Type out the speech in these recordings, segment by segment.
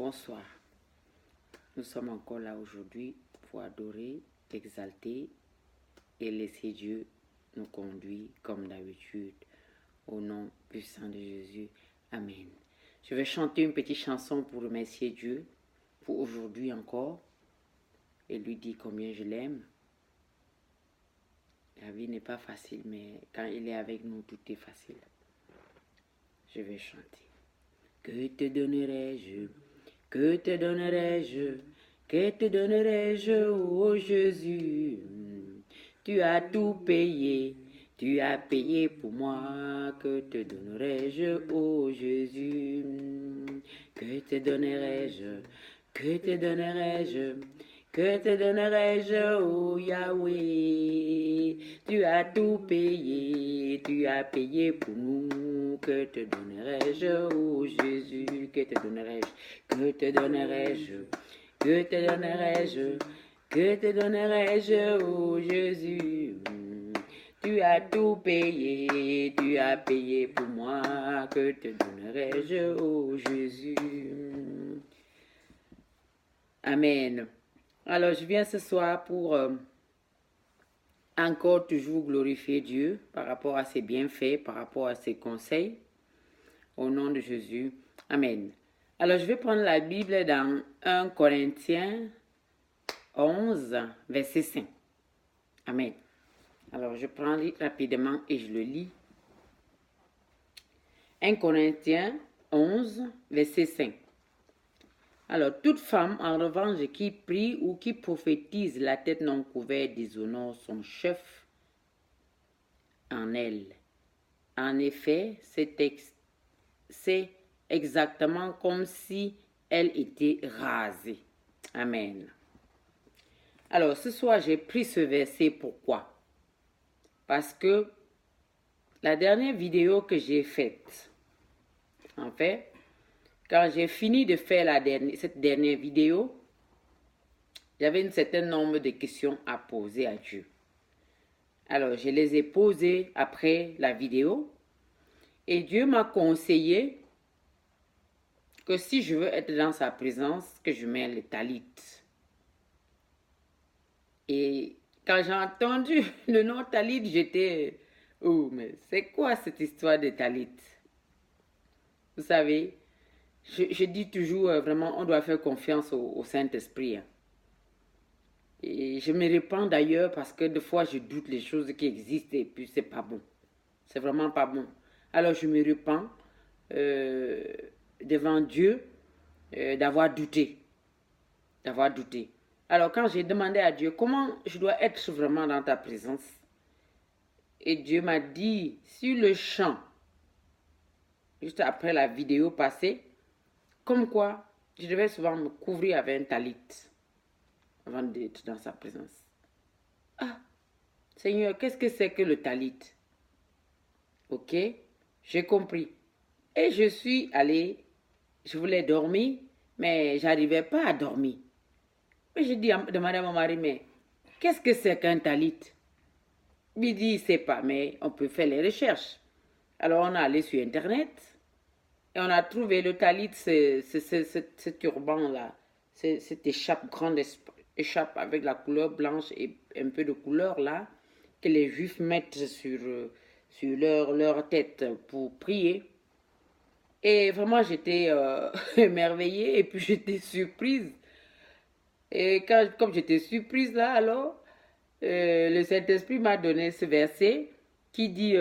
Bonsoir. Nous sommes encore là aujourd'hui pour adorer, exalter et laisser Dieu nous conduire comme d'habitude. Au nom puissant de Jésus. Amen. Je vais chanter une petite chanson pour remercier Dieu pour aujourd'hui encore et lui dire combien je l'aime. La vie n'est pas facile, mais quand il est avec nous, tout est facile. Je vais chanter. Que te donnerai-je? Que te donnerai-je? Que te donnerai-je, ô Jésus? Tu as tout payé, tu as payé pour moi. Que te donnerai-je, ô Jésus? Que te donnerai-je? Que te donnerai-je? Que te donnerai-je, ô Yahweh? Tu as tout payé, tu as payé pour nous. Que te donnerai-je, ô Jésus? Que te donnerai-je? Que te donnerai-je? Que te donnerai-je? Que te donnerai-je, ô Jésus? Tu as tout payé, tu as payé pour moi. Que te donnerai-je, ô Jésus? Amen. Alors, je viens ce soir pour encore toujours glorifier Dieu par rapport à ses bienfaits, par rapport à ses conseils. Au nom de Jésus. Amen. Alors, je vais prendre la Bible dans 1 Corinthiens 11, verset 5. Amen. Alors, je prends rapidement et je le lis. 1 Corinthiens 11, verset 5. Alors, toute femme, en revanche, qui prie ou qui prophétise la tête non couverte déshonore son chef en elle. En effet, c'est exactement comme si elle était rasée. Amen. Alors, ce soir, j'ai pris ce verset. Pourquoi? Parce que la dernière vidéo que j'ai faite, en fait, quand j'ai fini de faire cette dernière vidéo, j'avais un certain nombre de questions à poser à Dieu. Alors, je les ai posées après la vidéo et Dieu m'a conseillé que si je veux être dans sa présence, que je mette le talit. Et quand j'ai entendu le nom talit, j'étais... Oh, mais c'est quoi cette histoire de talit? Vous savez, je dis toujours, vraiment, on doit faire confiance au Saint-Esprit. Hein. Et je me répands d'ailleurs parce que des fois, je doute les choses qui existent et puis c'est pas bon. C'est vraiment pas bon. Alors, je me répands devant Dieu d'avoir douté. D'avoir douté. Alors, quand j'ai demandé à Dieu comment je dois être vraiment dans ta présence, et Dieu m'a dit, sur le champ, juste après la vidéo passée, comme quoi je devais souvent me couvrir avec un talit avant d'être dans sa présence. Ah, Seigneur, qu'est-ce que c'est que le talit? Ok, j'ai compris. Et je suis allée, je voulais dormir, mais j'arrivais pas à dormir. Mais j'ai demandé à mon mari, mais qu'est-ce que c'est qu'un talit? Il dit, il sait pas, mais on peut faire les recherches. Alors on est allé sur Internet et on a trouvé le talit, ce turban-là, cette écharpe, grande écharpe avec la couleur blanche et un peu de couleur là, que les juifs mettent sur leur tête pour prier. Et vraiment, j'étais émerveillée et puis j'étais surprise. Et comme j'étais surprise là, alors, le Saint-Esprit m'a donné ce verset qui dit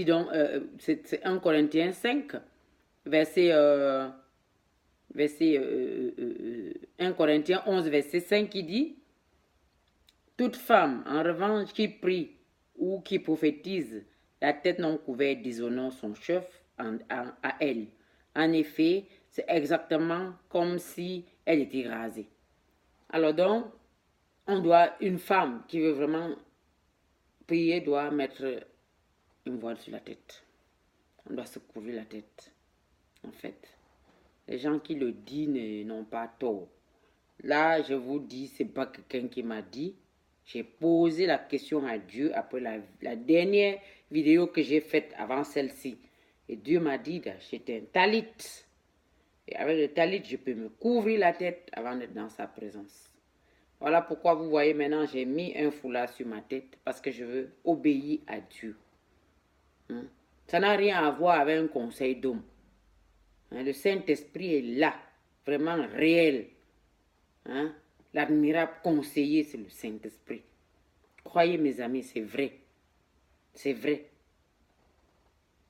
donc, c'est 1 Corinthiens 5, verset 1 Corinthiens 11, verset 5 qui dit, toute femme, en revanche, qui prie ou qui prophétise, la tête non couverte déshonore son chef à elle. En effet, c'est exactement comme si elle était rasée. Alors donc, une femme qui veut vraiment prier doit mettre une voile sur la tête. On doit se couvrir la tête. En fait, les gens qui le disent n'ont pas tort. Là, je vous dis, c'est pas quelqu'un qui m'a dit. J'ai posé la question à Dieu après la dernière vidéo que j'ai faite avant celle-ci. Et Dieu m'a dit d'acheter un talit. Et avec le talit, je peux me couvrir la tête avant d'être dans sa présence. Voilà pourquoi vous voyez maintenant, j'ai mis un foulard sur ma tête parce que je veux obéir à Dieu. Ça n'a rien à voir avec un conseil d'homme. Le Saint-Esprit est là, vraiment réel. L'admirable conseiller, c'est le Saint-Esprit. Croyez mes amis, c'est vrai. C'est vrai.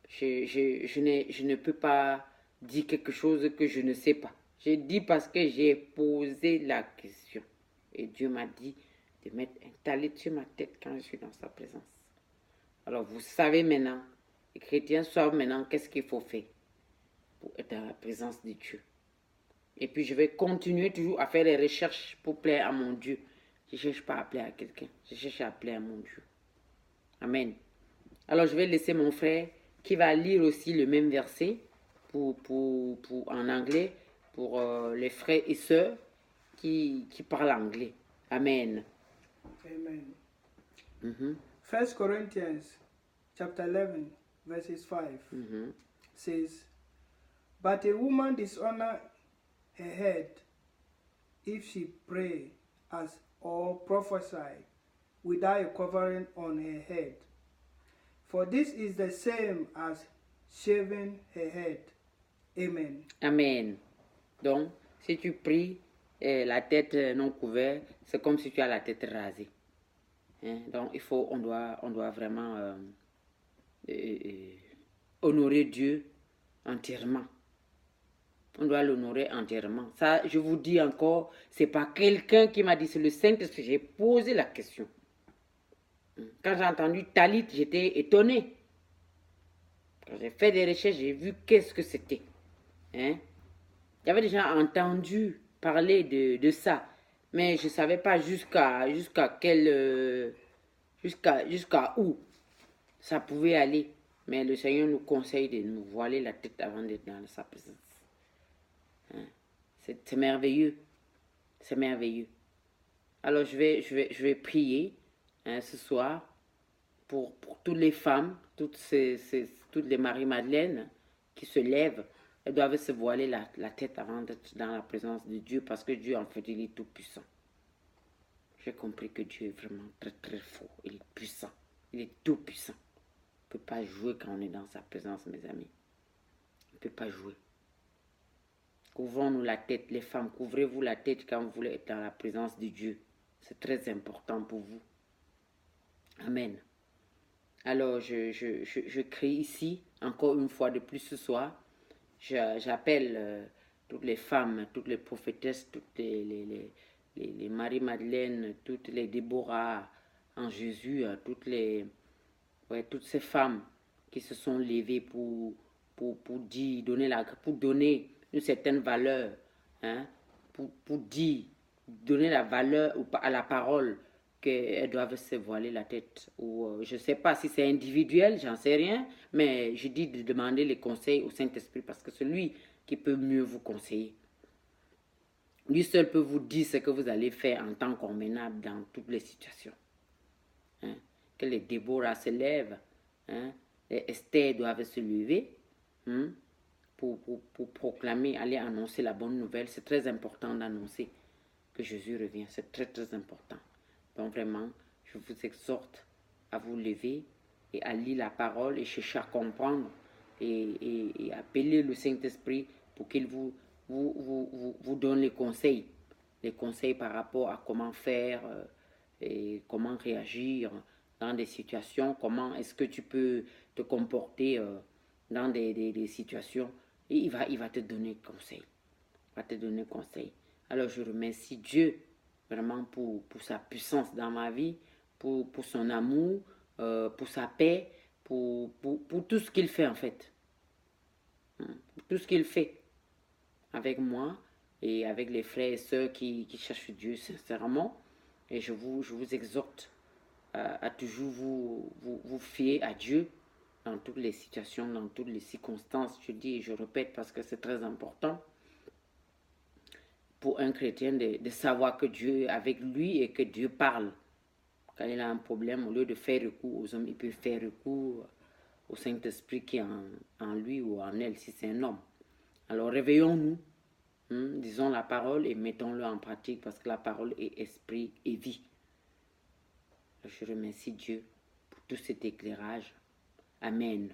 Je ne peux pas dire quelque chose que je ne sais pas. J'ai dit parce que j'ai posé la question. Et Dieu m'a dit de mettre un talit sur ma tête quand je suis dans sa présence. Alors vous savez maintenant, les chrétiens savent maintenant qu'est-ce qu'il faut faire pour être dans la présence de Dieu. Et puis je vais continuer toujours à faire des recherches pour plaire à mon Dieu. Je ne cherche pas à plaire à quelqu'un, je cherche à plaire à mon Dieu. Amen. Alors je vais laisser mon frère qui va lire aussi le même verset en anglais pour les frères et sœurs qui parlent anglais. Amen. Amen. 1 Corinthians chapter 11 verses 5 says, "But a woman dishonor her head if she pray as or prophesy without a covering on her head. For this is the same as shaving her head." Amen. Amen. Donc, si tu pries la tête non couverte, c'est comme si tu as la tête rasée. Donc, on doit vraiment honorer Dieu entièrement. On doit l'honorer entièrement. Ça, je vous dis encore, c'est pas quelqu'un qui m'a dit, c'est le Saint-Esprit. J'ai posé la question. Quand j'ai entendu talit, j'étais étonné. Quand j'ai fait des recherches, j'ai vu qu'est-ce que c'était. J'avais déjà entendu parler de ça, mais je ne savais pas jusqu'à où ça pouvait aller. Mais le Seigneur nous conseille de nous voiler la tête avant d'être dans sa présence. C'est merveilleux. C'est merveilleux. Alors je vais prier ce soir pour toutes les femmes, toutes les Marie-Madeleine qui se lèvent. Elles doivent se voiler la tête avant d'être dans la présence de Dieu parce que Dieu, en fait, il est tout puissant. J'ai compris que Dieu est vraiment très très fort. Il est puissant. Il est tout puissant. On ne peut pas jouer quand on est dans sa présence, mes amis. On ne peut pas jouer. Couvrons-nous la tête, les femmes, couvrez-vous la tête quand vous voulez être dans la présence de Dieu. C'est très important pour vous. Amen. Alors, je crie ici, encore une fois de plus ce soir. J'appelle toutes les femmes, toutes les prophétesses, toutes les Marie-Madeleine, toutes les Déborah en Jésus, toutes ces femmes qui se sont levées pour donner une certaine valeur, donner la valeur à la parole qu'elles doivent se voiler la tête. Ou je ne sais pas si c'est individuel, j'en sais rien, mais je dis de demander les conseils au Saint-Esprit parce que c'est lui qui peut mieux vous conseiller. Lui seul peut vous dire ce que vous allez faire en tant qu'emmenable dans toutes les situations. Que les Déborah se lèvent, les Esther doivent se lever pour proclamer, aller annoncer la bonne nouvelle. C'est très important d'annoncer que Jésus revient. C'est très très important. Donc vraiment, je vous exhorte à vous lever et à lire la parole et chercher à comprendre et appeler le Saint-Esprit pour qu'il vous donne les conseils par rapport à comment faire et comment réagir dans des situations, comment est-ce que tu peux te comporter dans des situations, et il va te donner conseil. Alors je remercie Dieu vraiment pour sa puissance dans ma vie, pour son amour, pour sa paix, pour tout ce qu'il fait en fait. Tout ce qu'il fait avec moi et avec les frères et sœurs qui cherchent Dieu sincèrement. Et je vous exhorte à toujours vous fier à Dieu dans toutes les situations, dans toutes les circonstances. Je dis et je répète parce que c'est très important pour un chrétien de savoir que Dieu est avec lui et que Dieu parle. Quand il a un problème, au lieu de faire recours aux hommes, il peut faire recours au Saint-Esprit qui est en lui ou en elle, si c'est un homme. Alors réveillons-nous Disons la parole et mettons-le en pratique parce que la parole est esprit et vie. Je remercie Dieu pour tout cet éclairage. Amen.